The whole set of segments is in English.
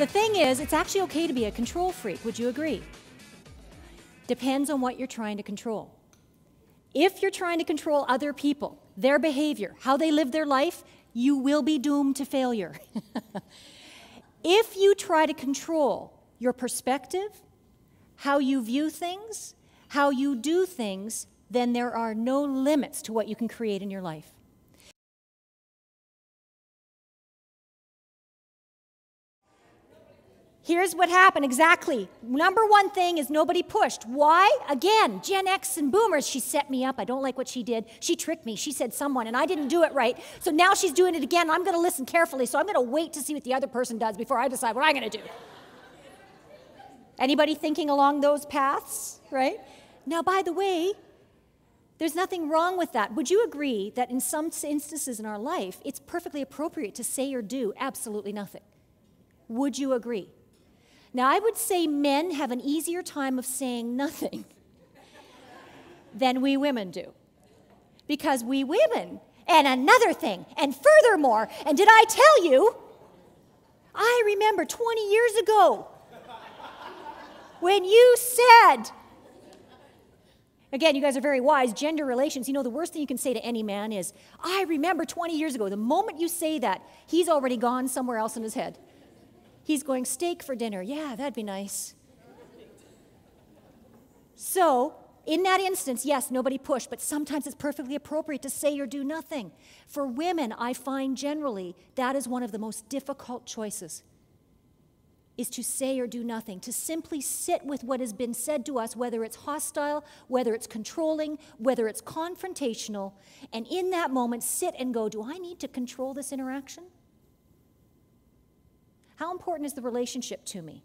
The thing is, it's actually okay to be a control freak. Would you agree? Depends on what you're trying to control. If you're trying to control other people, their behavior, how they live their life, you will be doomed to failure. If you try to control your perspective, how you view things, how you do things, then there are no limits to what you can create in your life. Here's what happened exactly. Number one thing is nobody pushed. Why? Again, Gen X and boomers, she set me up. I don't like what she did. She tricked me. She said someone, and I didn't do it right. So now she's doing it again. I'm going to listen carefully. So I'm going to wait to see what the other person does before I decide what I'm going to do. Anybody thinking along those paths, right? Now, by the way, there's nothing wrong with that. Would you agree that in some instances in our life, it's perfectly appropriate to say or do absolutely nothing? Would you agree? Now, I would say men have an easier time of saying nothing than we women do. Because we women, and another thing, and furthermore, and did I tell you, I remember 20 years ago when you said, again, you guys are very wise, gender relations, you know the worst thing you can say to any man is, I remember 20 years ago. The moment you say that, he's already gone somewhere else in his head. He's going, steak for dinner. Yeah, that'd be nice. So, in that instance, yes, nobody pushed, but sometimes it's perfectly appropriate to say or do nothing. For women, I find generally that is one of the most difficult choices, is to say or do nothing, to simply sit with what has been said to us, whether it's hostile, whether it's controlling, whether it's confrontational, and in that moment sit and go, do I need to control this interaction? How important is the relationship to me?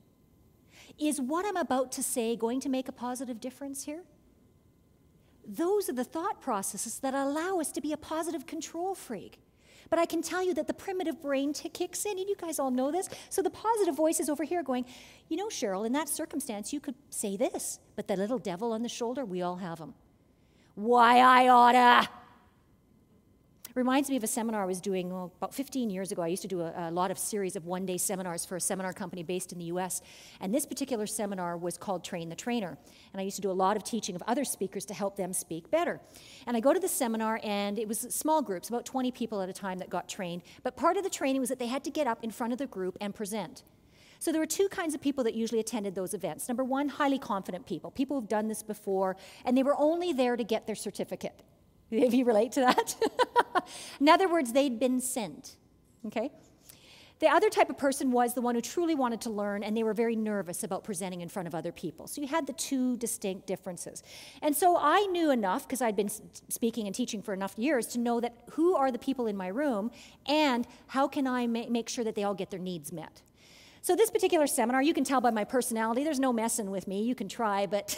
Is what I'm about to say going to make a positive difference here? Those are the thought processes that allow us to be a positive control freak. But I can tell you that the primitive brain kicks in, and you guys all know this. So the positive voice is over here going, you know, Cheryl, in that circumstance, you could say this, but the little devil on the shoulder, we all have him. Why I oughta. Reminds me of a seminar I was doing about 15 years ago. I used to do a lot of series of one-day seminars for a seminar company based in the US. And this particular seminar was called Train the Trainer. And I used to do a lot of teaching of other speakers to help them speak better. And I go to the seminar, and it was small groups, about 20 people at a time that got trained. But part of the training was that they had to get up in front of the group and present. So there were two kinds of people that usually attended those events. Number one, highly confident people who've done this before, and they were only there to get their certificate. If you relate to that? In other words, they'd been sent, okay? The other type of person was the one who truly wanted to learn, and they were very nervous about presenting in front of other people. So you had the two distinct differences. And so I knew enough, because I'd been speaking and teaching for enough years, to know that who are the people in my room, and how can I make sure that they all get their needs met. So this particular seminar, you can tell by my personality, there's no messing with me. You can try, but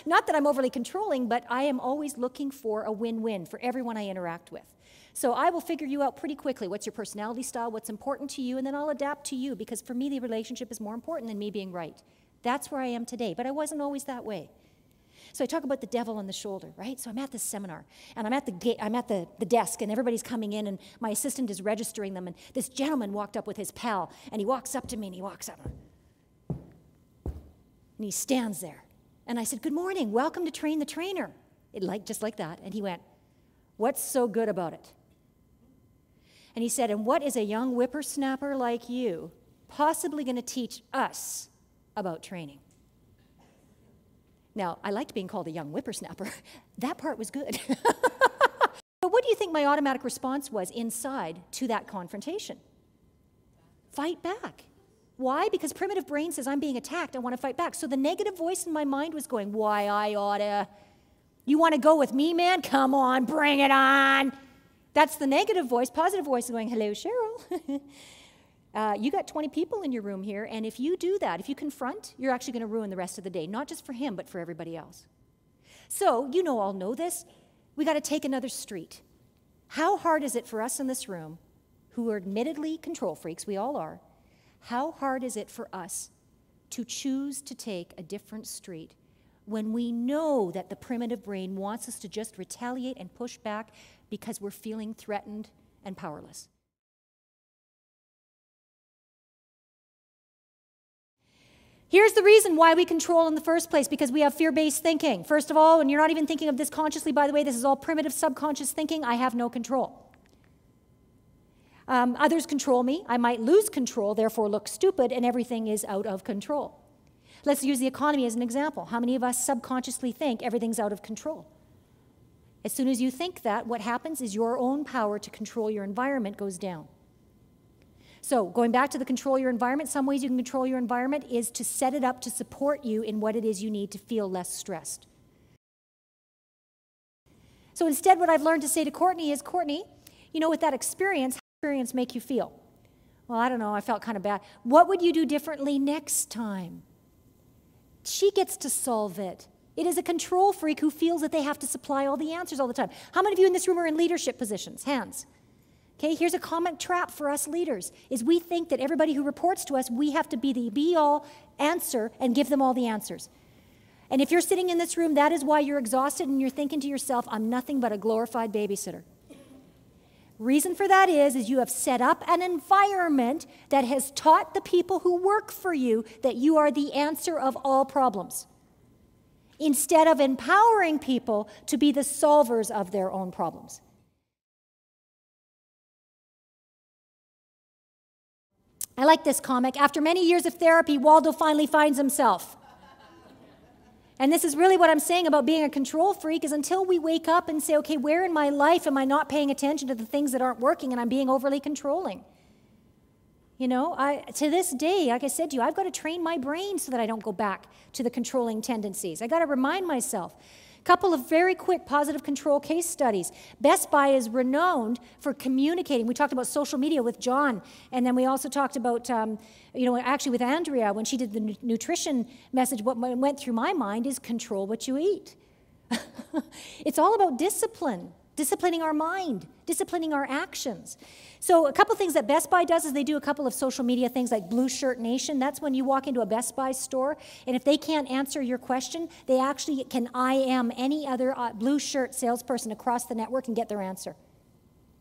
not that I'm overly controlling, but I am always looking for a win-win for everyone I interact with. So I will figure you out pretty quickly. What's your personality style? What's important to you? And then I'll adapt to you, because for me, the relationship is more important than me being right. That's where I am today, but I wasn't always that way. So I talk about the devil on the shoulder, right? So I'm at this seminar, and I'm at the desk, and everybody's coming in, and my assistant is registering them, and this gentleman walked up with his pal, and he walks up to me, and he walks up, and he stands there. And I said, good morning, welcome to Train the Trainer. Just like that. And he went, what's so good about it? And he said, and what is a young whippersnapper like you possibly going to teach us about training? Now, I liked being called a young whippersnapper. That part was good. But what do you think my automatic response was inside to that confrontation? Fight back. Why? Because primitive brain says, I'm being attacked, I want to fight back. So the negative voice in my mind was going, why I oughta. You want to go with me, man? Come on, bring it on. That's the negative voice. Positive voice is going, hello, Cheryl. You got 20 people in your room here, and if you do that, if you confront, you're actually going to ruin the rest of the day, not just for him, but for everybody else. So, you all know this, we got to take another street. How hard is it for us in this room, who are admittedly control freaks, we all are, how hard is it for us to choose to take a different street when we know that the primitive brain wants us to just retaliate and push back because we're feeling threatened and powerless? Here's the reason why we control in the first place, because we have fear-based thinking. First of all, and you're not even thinking of this consciously, by the way, this is all primitive subconscious thinking. I have no control. Others control me. I might lose control, therefore look stupid, and everything is out of control. Let's use the economy as an example. How many of us subconsciously think everything's out of control? As soon as you think that, what happens is your own power to control your environment goes down. So going back to the control your environment, some ways you can control your environment is to set it up to support you in what it is you need to feel less stressed. So instead, what I've learned to say to Courtney is, Courtney, you know, with that experience, how does experience make you feel? Well, I don't know, I felt kind of bad. What would you do differently next time? She gets to solve it. It is a control freak who feels that they have to supply all the answers all the time. How many of you in this room are in leadership positions? Hands. Okay, here's a common trap for us leaders, is we think that everybody who reports to us, we have to be the be-all answer and give them all the answers. And if you're sitting in this room, that is why you're exhausted and you're thinking to yourself, I'm nothing but a glorified babysitter. Reason for that is you have set up an environment that has taught the people who work for you that you are the answer of all problems, instead of empowering people to be the solvers of their own problems. I like this comic. After many years of therapy, Waldo finally finds himself. And this is really what I'm saying about being a control freak, is until we wake up and say, okay, where in my life am I not paying attention to the things that aren't working and I'm being overly controlling? You know, to this day, like I said to you, I've got to train my brain so that I don't go back to the controlling tendencies. I got to remind myself. A couple of very quick positive control case studies. Best Buy is renowned for communicating. We talked about social media with John, and then we also talked about, you know, actually with Andrea, when she did the nutrition message, what went through my mind is control what you eat. It's all about discipline. Disciplining our mind, disciplining our actions. So a couple things that Best Buy does is they do a couple of social media things like Blue Shirt Nation. That's when you walk into a Best Buy store, and if they can't answer your question, they actually can IM any other blue shirt salesperson across the network and get their answer.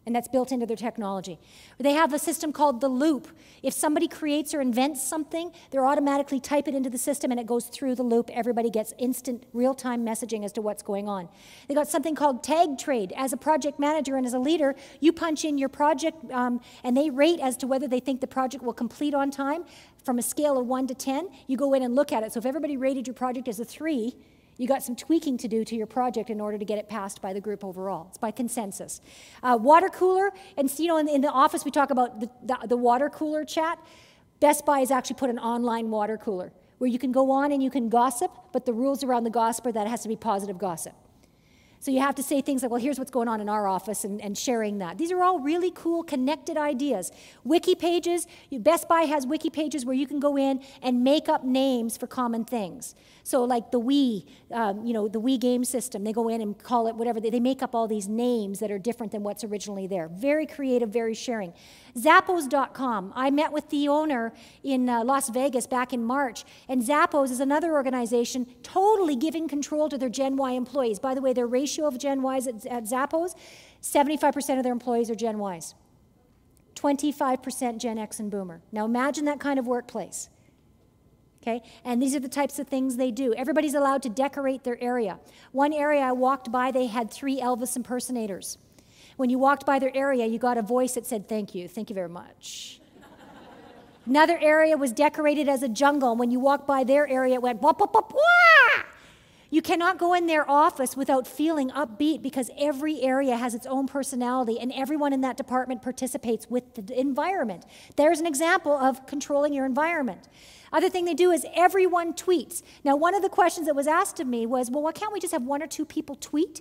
And that's built into their technology. They have a system called The Loop. If somebody creates or invents something, they're automatically type it into the system and it goes through the loop. Everybody gets instant real-time messaging as to what's going on. They got something called Tag Trade. As a project manager and as a leader, you punch in your project and they rate as to whether they think the project will complete on time. From a scale of 1 to 10, you go in and look at it. So if everybody rated your project as a 3, you got some tweaking to do to your project in order to get it passed by the group overall. It's by consensus. Water cooler, and you know, in the office we talk about the water cooler chat. Best Buy has actually put an online water cooler where you can go on and you can gossip, but the rules around the gossip are that it has to be positive gossip. So you have to say things like, well, here's what's going on in our office, and sharing that. These are all really cool, connected ideas. Wiki pages, Best Buy has wiki pages where you can go in and make up names for common things. So like the Wii, you know, the Wii game system, they go in and call it whatever. They make up all these names that are different than what's originally there. Very creative, very sharing. Zappos.com. I met with the owner in Las Vegas back in March, and Zappos is another organization totally giving control to their Gen Y employees. By the way, their ratio of Gen Ys at Zappos, 75% of their employees are Gen Ys. 25% Gen X and Boomer. Now imagine that kind of workplace. Okay? And these are the types of things they do. Everybody's allowed to decorate their area. One area I walked by, they had 3 Elvis impersonators. When you walked by their area, you got a voice that said, thank you very much. Another area was decorated as a jungle. When you walked by their area, it went, wah, wah, wah, wah! You cannot go in their office without feeling upbeat because every area has its own personality and everyone in that department participates with the environment. There's an example of controlling your environment. Other thing they do is everyone tweets. Now, one of the questions that was asked of me was, well, why can't we just have 1 or 2 people tweet?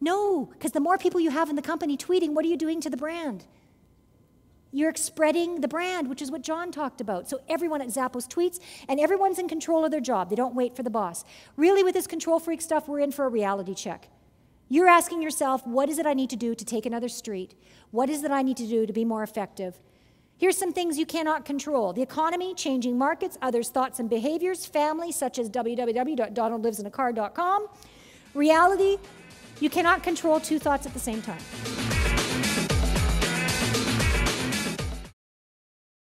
No, because the more people you have in the company tweeting, what are you doing to the brand? You're spreading the brand, which is what John talked about. So everyone at Zappos tweets, and everyone's in control of their job. They don't wait for the boss. Really, with this control freak stuff, we're in for a reality check. You're asking yourself, what is it I need to do to take another street? What is it I need to do to be more effective? Here's some things you cannot control. The economy, changing markets, others' thoughts and behaviors, family, such as www.donaldlivesincar.com. Reality, you cannot control 2 thoughts at the same time.